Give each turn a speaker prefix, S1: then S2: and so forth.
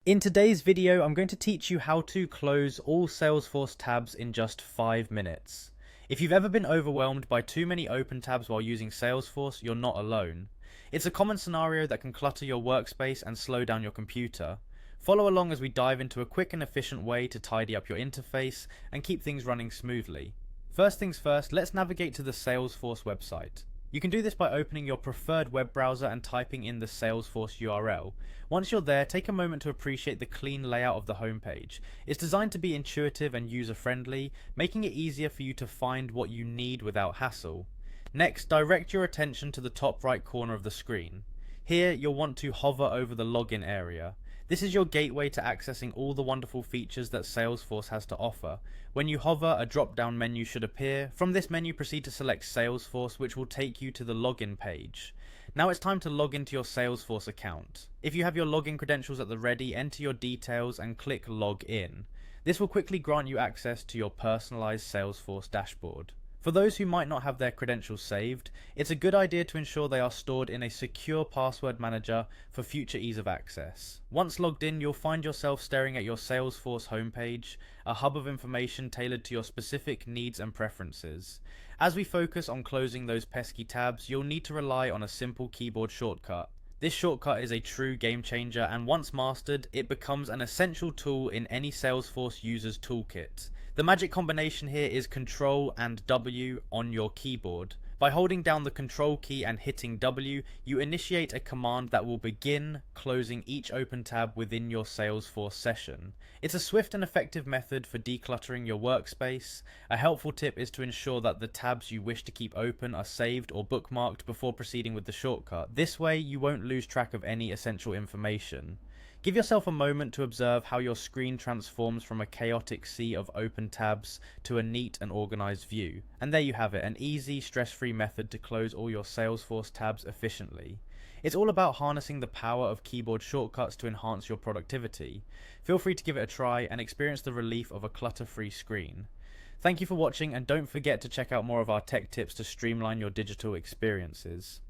S1: In today's video, I'm going to teach you how to close all Salesforce tabs in just 5 minutes. If you've ever been overwhelmed by too many open tabs while using Salesforce, you're not alone. It's a common scenario that can clutter your workspace and slow down your computer. Follow along as we dive into a quick and efficient way to tidy up your interface and keep things running smoothly. First things first, let's navigate to the Salesforce website. You can do this by opening your preferred web browser and typing in the Salesforce URL. Once you're there, take a moment to appreciate the clean layout of the homepage. It's designed to be intuitive and user-friendly, making it easier for you to find what you need without hassle. Next, direct your attention to the top right corner of the screen. Here, you'll want to hover over the login area. This is your gateway to accessing all the wonderful features that Salesforce has to offer. When you hover, a drop-down menu should appear. From this menu, proceed to select Salesforce, which will take you to the login page. Now it's time to log into your Salesforce account. If you have your login credentials at the ready, enter your details and click Log In. This will quickly grant you access to your personalized Salesforce dashboard. For those who might not have their credentials saved, it's a good idea to ensure they are stored in a secure password manager for future ease of access. Once logged in, you'll find yourself staring at your Salesforce homepage, a hub of information tailored to your specific needs and preferences. As we focus on closing those pesky tabs, you'll need to rely on a simple keyboard shortcut. This shortcut is a true game changer, and once mastered, it becomes an essential tool in any Salesforce user's toolkit. The magic combination here is Control and W on your keyboard. By holding down the Control key and hitting W, you initiate a command that will begin closing each open tab within your Salesforce session. It's a swift and effective method for decluttering your workspace. A helpful tip is to ensure that the tabs you wish to keep open are saved or bookmarked before proceeding with the shortcut. This way, you won't lose track of any essential information. Give yourself a moment to observe how your screen transforms from a chaotic sea of open tabs to a neat and organized view. And there you have it, an easy, stress-free method to close all your Salesforce tabs efficiently. It's all about harnessing the power of keyboard shortcuts to enhance your productivity. Feel free to give it a try and experience the relief of a clutter-free screen. Thank you for watching, and don't forget to check out more of our tech tips to streamline your digital experiences.